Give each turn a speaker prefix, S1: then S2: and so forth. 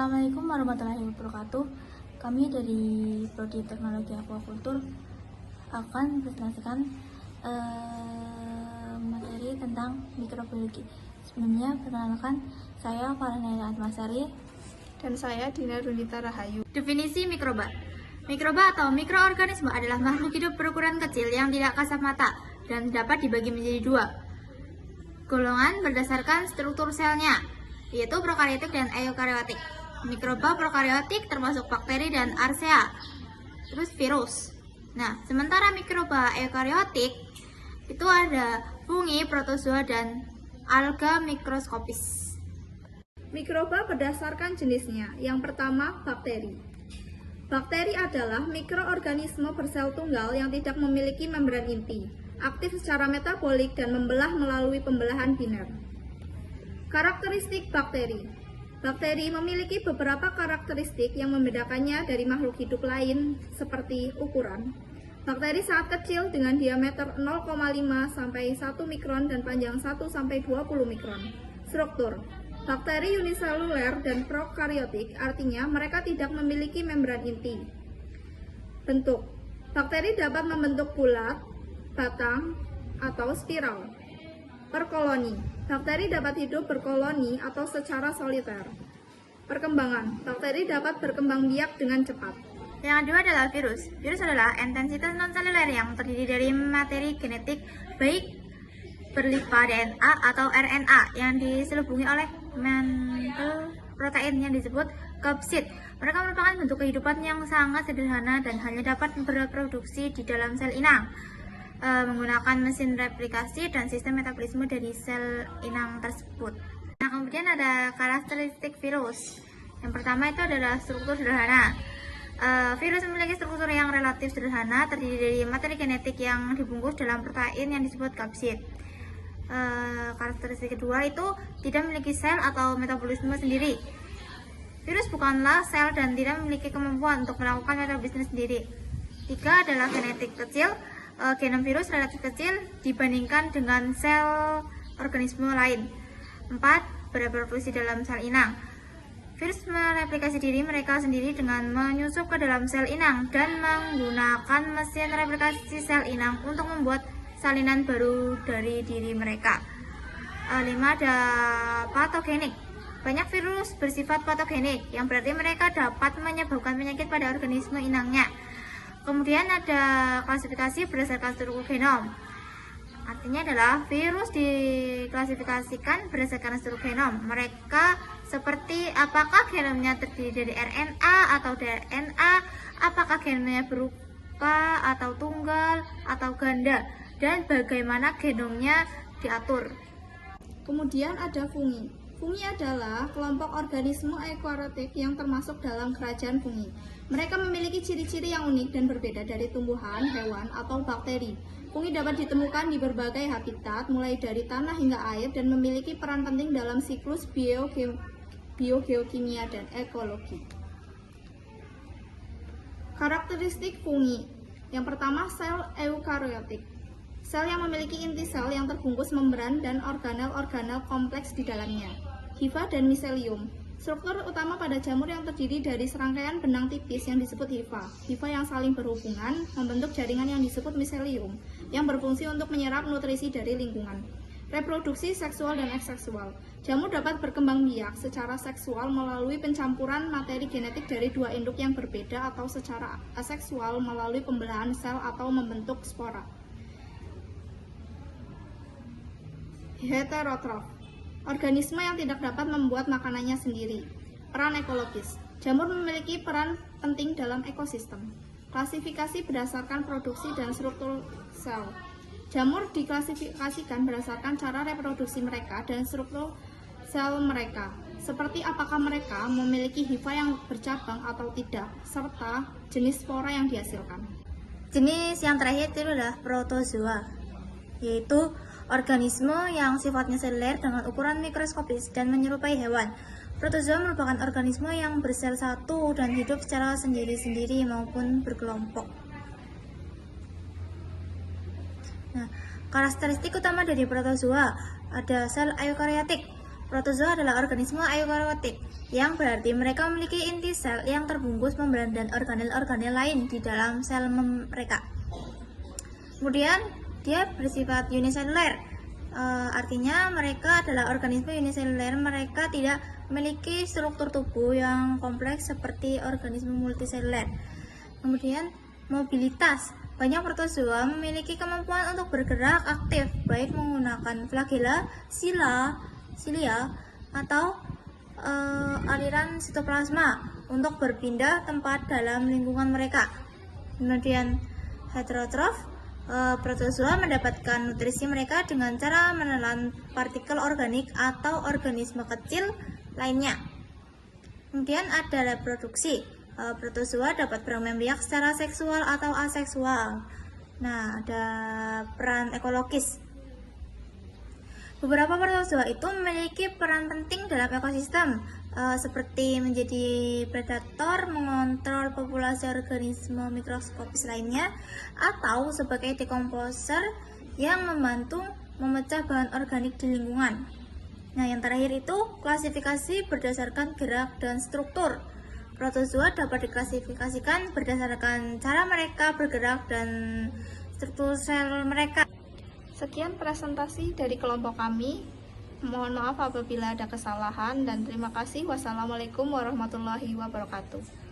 S1: Assalamualaikum warahmatullahi wabarakatuh. Kami dari Prodi Teknologi Aquakultur akan presentasikan materi tentang mikrobiologi. Sebelumnya, perkenalkan, saya Farhanaya Atmasari
S2: dan saya Dina Dunita Rahayu.
S3: Definisi mikroba. Mikroba atau mikroorganisme adalah makhluk hidup berukuran kecil yang tidak kasat mata dan dapat dibagi menjadi dua golongan berdasarkan struktur selnya, yaitu prokariotik dan eukariotik. Mikroba prokariotik termasuk bakteri dan archaea, terus virus. Nah, sementara mikroba eukariotik itu ada fungi, protozoa, dan alga mikroskopis.
S2: Mikroba berdasarkan jenisnya. Yang pertama, bakteri. Bakteri adalah mikroorganisme bersel tunggal yang tidak memiliki membran inti, aktif secara metabolik dan membelah melalui pembelahan biner. Karakteristik bakteri. Bakteri memiliki beberapa karakteristik yang membedakannya dari makhluk hidup lain, seperti ukuran. Bakteri sangat kecil dengan diameter 0,5 sampai 1 mikron dan panjang 1 sampai 20 mikron. Struktur. Bakteri uniseluler dan prokariotik, artinya mereka tidak memiliki membran inti. Bentuk. Bakteri dapat membentuk bulat, batang, atau spiral. Perkoloni. Bakteri dapat hidup berkoloni atau secara soliter. Perkembangan. Bakteri dapat berkembang biak dengan cepat.
S3: Yang kedua adalah virus. Virus adalah entitas non-seluler yang terdiri dari materi genetik baik berlipa DNA atau RNA yang diselubungi oleh mantel protein yang disebut kapsid. Mereka merupakan bentuk kehidupan yang sangat sederhana dan hanya dapat bereproduksi di dalam sel inang menggunakan mesin replikasi dan sistem metabolisme dari sel inang tersebut. Nah, kemudian ada karakteristik virus. Yang pertama itu adalah struktur sederhana. Virus memiliki struktur yang relatif sederhana, terdiri dari materi genetik yang dibungkus dalam protein yang disebut kapsid. Karakteristik kedua itu tidak memiliki sel atau metabolisme sendiri. Virus bukanlah sel dan tidak memiliki kemampuan untuk melakukan metabolisme sendiri. Tiga adalah genetik kecil. Genom virus relatif kecil dibandingkan dengan sel organisme lain. 4. Bereproduksi dalam sel inang. Virus mereplikasi diri mereka sendiri dengan menyusup ke dalam sel inang dan menggunakan mesin replikasi sel inang untuk membuat salinan baru dari diri mereka. 5. Ada patogenik. Banyak virus bersifat patogenik, yang berarti mereka dapat menyebabkan penyakit pada organisme inangnya. Kemudian ada klasifikasi berdasarkan struktur genom. Artinya adalah virus diklasifikasikan berdasarkan struktur genom. Mereka seperti apakah genomnya terdiri dari RNA atau DNA, apakah genomnya berupa atau tunggal atau ganda, dan bagaimana genomnya diatur.
S2: Kemudian ada fungi. Fungi adalah kelompok organisme eukariotik yang termasuk dalam kerajaan fungi. Mereka memiliki ciri-ciri yang unik dan berbeda dari tumbuhan, hewan, atau bakteri. Fungi dapat ditemukan di berbagai habitat, mulai dari tanah hingga air, dan memiliki peran penting dalam siklus biogeokimia dan ekologi. Karakteristik fungi. Yang pertama, sel eukariotik. Sel yang memiliki inti sel yang terbungkus membran dan organel-organel kompleks di dalamnya. Hifa dan miselium. Struktur utama pada jamur yang terdiri dari serangkaian benang tipis yang disebut hifa. Hifa yang saling berhubungan membentuk jaringan yang disebut miselium, yang berfungsi untuk menyerap nutrisi dari lingkungan. Reproduksi seksual dan ekseksual. Jamur dapat berkembang biak secara seksual melalui pencampuran materi genetik dari dua induk yang berbeda atau secara aseksual melalui pembelahan sel atau membentuk spora. Heterotrof. Organisme yang tidak dapat membuat makanannya sendiri. Peran ekologis. Jamur memiliki peran penting dalam ekosistem. Klasifikasi berdasarkan produksi dan struktur sel. Jamur diklasifikasikan berdasarkan cara reproduksi mereka dan struktur sel mereka, seperti apakah mereka memiliki hifa yang bercabang atau tidak, serta jenis spora yang dihasilkan.
S3: Jenis yang terakhir itu adalah protozoa, yaitu organisme yang sifatnya seluler dengan ukuran mikroskopis dan menyerupai hewan. Protozoa merupakan organisme yang bersel satu dan hidup secara sendiri-sendiri maupun berkelompok. Nah, karakteristik utama dari protozoa ada sel eukariotik.
S1: Protozoa adalah organisme eukariotik, yang berarti mereka memiliki inti sel yang terbungkus membran dan organel-organel lain di dalam sel mereka. Kemudian dia bersifat uniseluler, artinya mereka adalah organisme uniseluler. Mereka tidak memiliki struktur tubuh yang kompleks seperti organisme multiseluler. Kemudian mobilitas. Banyak protozoa memiliki kemampuan untuk bergerak aktif, baik menggunakan flagela, silia, atau aliran sitoplasma untuk berpindah tempat dalam lingkungan mereka. Kemudian heterotrof. Protozoa mendapatkan nutrisi mereka dengan cara menelan partikel organik atau organisme kecil lainnya. Kemudian ada reproduksi. Protozoa dapat berkembang biak secara seksual atau aseksual. Nah, ada peran ekologis. Beberapa protozoa itu memiliki peran penting dalam ekosistem, seperti menjadi predator, mengontrol populasi organisme mikroskopis lainnya, atau sebagai dekomposer yang membantu memecah bahan organik di lingkungan. Nah, yang terakhir itu klasifikasi berdasarkan gerak dan struktur. Protozoa dapat diklasifikasikan berdasarkan cara mereka bergerak dan struktur sel mereka.
S2: Sekian presentasi dari kelompok kami. Mohon maaf apabila ada kesalahan dan terima kasih. Wassalamualaikum warahmatullahi wabarakatuh.